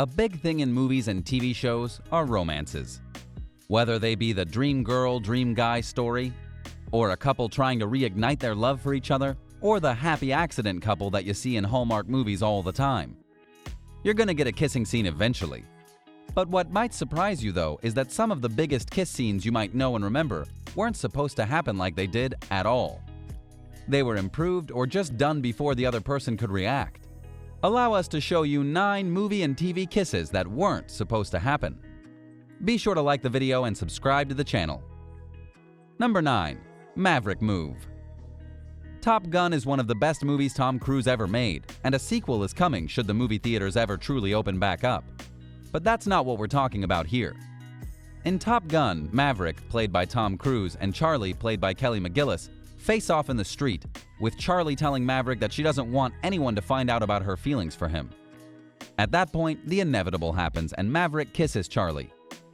A big thing in movies and TV shows are romances. Whether they be the dream girl, dream guy story, or a couple trying to reignite their love for each other, or the happy accident couple that you see in Hallmark movies all the time. You're gonna get a kissing scene eventually. But what might surprise you though is that some of the biggest kiss scenes you might know and remember weren't supposed to happen like they did at all. They were improved or just done before the other person could react. Allow us to show you 9 movie and TV kisses that weren't supposed to happen. Be sure to like the video and subscribe to the channel. Number 9. Maverick Move. Top Gun is one of the best movies Tom Cruise ever made, and a sequel is coming should the movie theaters ever truly open back up. But that's not what we're talking about here. In Top Gun, Maverick, played by Tom Cruise, and Charlie, played by Kelly McGillis, face off in the street, with Charlie telling Maverick that she doesn't want anyone to find out about her feelings for him. At that point, the inevitable happens and Maverick kisses Charlie.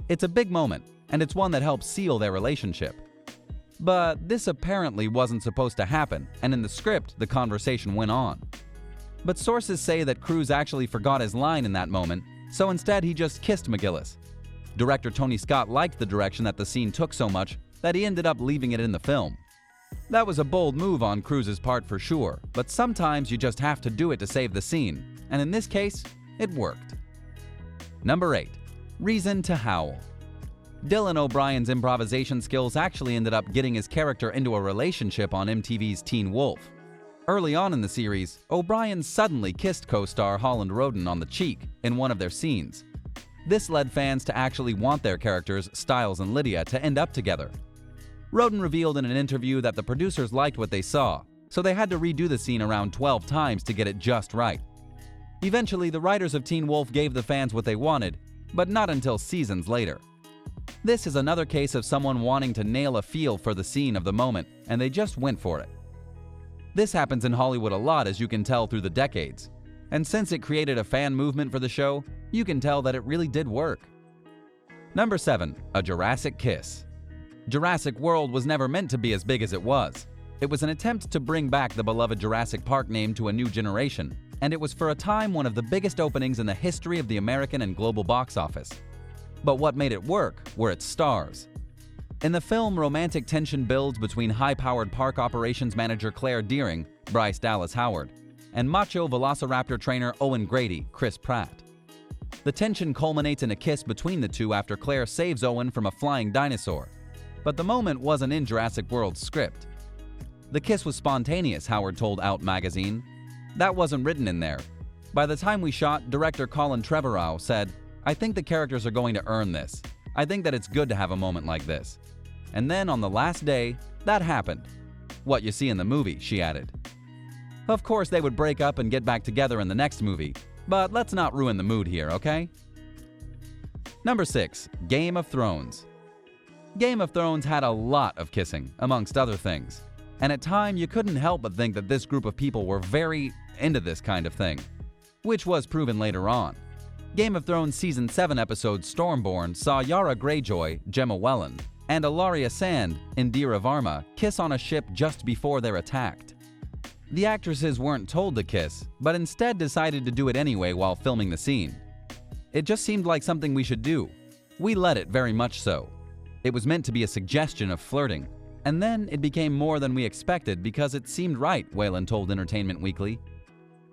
It's a big moment, and it's one that helps seal their relationship. But this apparently wasn't supposed to happen, and in the script, the conversation went on. But sources say that Cruise actually forgot his line in that moment, so instead he just kissed McGillis. Director Tony Scott liked the direction that the scene took so much that he ended up leaving it in the film. That was a bold move on Cruise's part for sure, but sometimes you just have to do it to save the scene, and in this case, it worked. Number 8. Reason to Howl. Dylan O'Brien's improvisation skills actually ended up getting his character into a relationship on MTV's Teen Wolf. Early on in the series, O'Brien suddenly kissed co-star Holland Roden on the cheek in one of their scenes. This led fans to actually want their characters, Styles and Lydia, to end up together. Roden revealed in an interview that the producers liked what they saw, so they had to redo the scene around 12 times to get it just right. Eventually, the writers of Teen Wolf gave the fans what they wanted, but not until seasons later. This is another case of someone wanting to nail a feel for the scene of the moment, and they just went for it. This happens in Hollywood a lot, as you can tell through the decades. And since it created a fan movement for the show, you can tell that it really did work. Number 7. A Jurassic Kiss. Jurassic World was never meant to be as big as it was. It was an attempt to bring back the beloved Jurassic Park name to a new generation, and it was for a time one of the biggest openings in the history of the American and global box office. But what made it work were its stars. In the film, romantic tension builds between high-powered park operations manager Claire Dearing, Bryce Dallas Howard, and macho velociraptor trainer Owen Grady, Chris Pratt. The tension culminates in a kiss between the two after Claire saves Owen from a flying dinosaur. But the moment wasn't in Jurassic World's script. The kiss was spontaneous, Howard told Out magazine. That wasn't written in there. By the time we shot, director Colin Trevorrow said, "I think the characters are going to earn this. I think that it's good to have a moment like this." And then on the last day, that happened. What you see in the movie, she added. Of course, they would break up and get back together in the next movie, but let's not ruin the mood here, okay? Number 6. Game of Thrones. Game of Thrones had a lot of kissing, amongst other things. And at times, you couldn't help but think that this group of people were very into this kind of thing, which was proven later on. Game of Thrones Season 7 episode Stormborn saw Yara Greyjoy, Gemma Welland, and Ilaria Sand, Indira Varma, kiss on a ship just before they're attacked. The actresses weren't told to kiss, but instead decided to do it anyway while filming the scene. It just seemed like something we should do. We let it very much so. It was meant to be a suggestion of flirting, and then it became more than we expected because it seemed right, Whalen told Entertainment Weekly.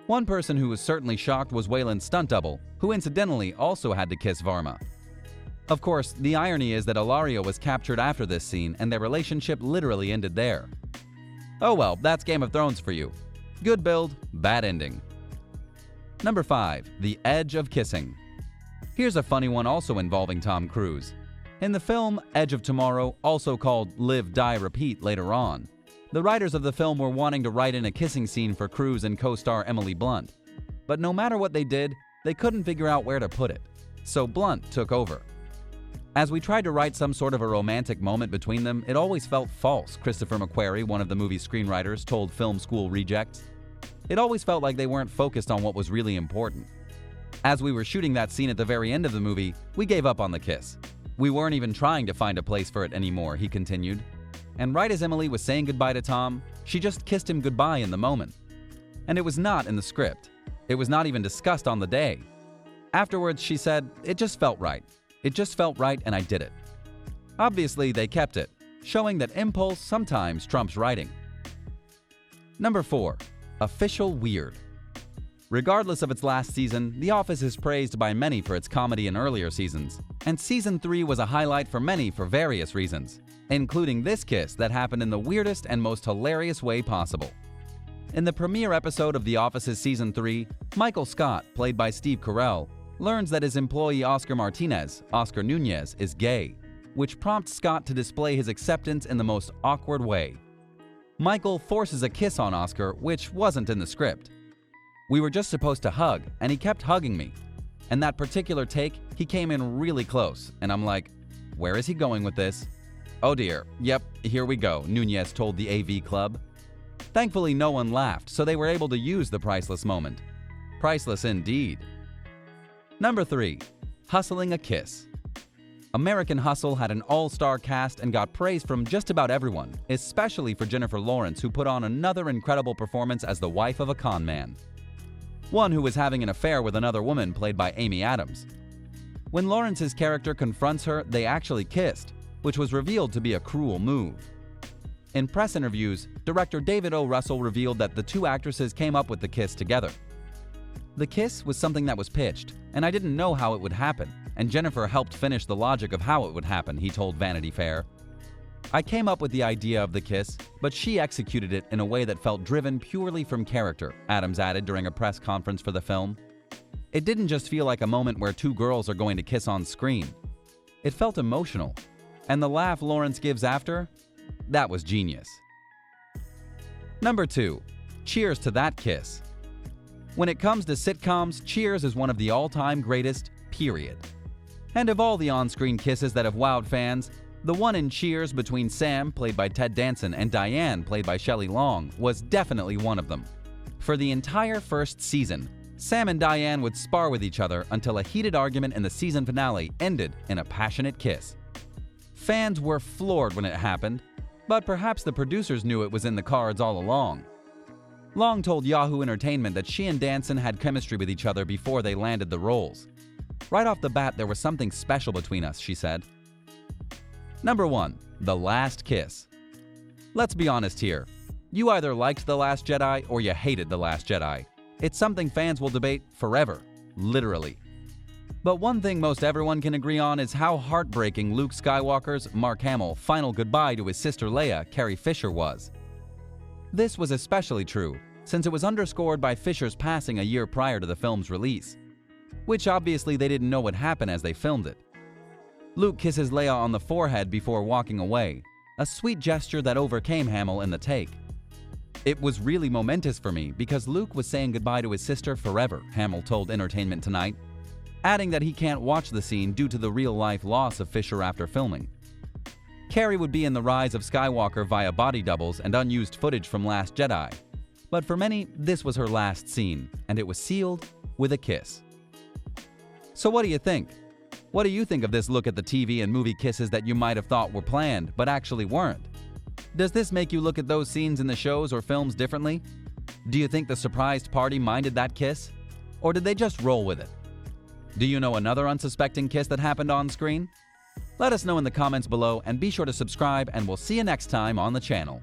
One person who was certainly shocked was Whalen's stunt double, who incidentally also had to kiss Varma. Of course, the irony is that Ilaria was captured after this scene and their relationship literally ended there. Oh well, that's Game of Thrones for you. Good build, bad ending. Number 5. The Edge of Kissing. Here's a funny one also involving Tom Cruise. In the film Edge of Tomorrow, also called Live, Die, Repeat later on, the writers of the film were wanting to write in a kissing scene for Cruise and co-star Emily Blunt. But no matter what they did, they couldn't figure out where to put it. So Blunt took over. As we tried to write some sort of a romantic moment between them, it always felt false, Christopher McQuarrie, one of the movie's screenwriters, told Film School Rejects. It always felt like they weren't focused on what was really important. As we were shooting that scene at the very end of the movie, we gave up on the kiss. We weren't even trying to find a place for it anymore, he continued. And right as Emily was saying goodbye to Tom, she just kissed him goodbye in the moment. And it was not in the script. It was not even discussed on the day. Afterwards, she said, "It just felt right. It just felt right and I did it." Obviously, they kept it, showing that impulse sometimes trumps writing. Number 4. Official Weird. Regardless of its last season, The Office is praised by many for its comedy in earlier seasons, and Season 3 was a highlight for many for various reasons, including this kiss that happened in the weirdest and most hilarious way possible. In the premiere episode of The Office's Season 3, Michael Scott, played by Steve Carell, learns that his employee Oscar Nunez, is gay, which prompts Scott to display his acceptance in the most awkward way. Michael forces a kiss on Oscar, which wasn't in the script. We were just supposed to hug, and he kept hugging me. And that particular take, he came in really close, and I'm like, where is he going with this? Oh dear, yep, here we go, Nunez told the AV Club. Thankfully, no one laughed, so they were able to use the priceless moment. Priceless indeed. Number 3. Hustling a Kiss. American Hustle had an all-star cast and got praise from just about everyone, especially for Jennifer Lawrence, who put on another incredible performance as the wife of a con man. One who was having an affair with another woman played by Amy Adams. When Lawrence's character confronts her, they actually kissed, which was revealed to be a cruel move. In press interviews, director David O. Russell revealed that the two actresses came up with the kiss together. The kiss was something that was pitched, and I didn't know how it would happen, and Jennifer helped finish the logic of how it would happen, he told Vanity Fair. I came up with the idea of the kiss, but she executed it in a way that felt driven purely from character, Adams added during a press conference for the film. It didn't just feel like a moment where two girls are going to kiss on screen. It felt emotional, and the laugh Lawrence gives after, that was genius. Number 2. Cheers to That Kiss. When it comes to sitcoms, Cheers is one of the all-time greatest, period. And of all the on-screen kisses that have wowed fans, the one in Cheers between Sam, played by Ted Danson, and Diane, played by Shelley Long, was definitely one of them. For the entire first season, Sam and Diane would spar with each other until a heated argument in the season finale ended in a passionate kiss. Fans were floored when it happened, but perhaps the producers knew it was in the cards all along. Long told Yahoo Entertainment that she and Danson had chemistry with each other before they landed the roles. Right off the bat, there was something special between us, she said. Number 1. The Last Kiss. Let's be honest here. You either liked The Last Jedi or you hated The Last Jedi. It's something fans will debate forever, literally. But one thing most everyone can agree on is how heartbreaking Luke Skywalker's, Mark Hamill, final goodbye to his sister Leia, Carrie Fisher, was. This was especially true, since it was underscored by Fisher's passing a year prior to the film's release, which obviously they didn't know would happen as they filmed it. Luke kisses Leia on the forehead before walking away, a sweet gesture that overcame Hamill in the take. It was really momentous for me because Luke was saying goodbye to his sister forever, Hamill told Entertainment Tonight, adding that he can't watch the scene due to the real-life loss of Fisher after filming. Carrie would be in the rise of Skywalker via body doubles and unused footage from Last Jedi, but for many, this was her last scene, and it was sealed with a kiss. So what do you think? What do you think of this look at the TV and movie kisses that you might have thought were planned, but actually weren't? Does this make you look at those scenes in the shows or films differently? Do you think the surprised party minded that kiss? Or did they just roll with it? Do you know another unsuspecting kiss that happened on screen? Let us know in the comments below and be sure to subscribe, and we'll see you next time on the channel.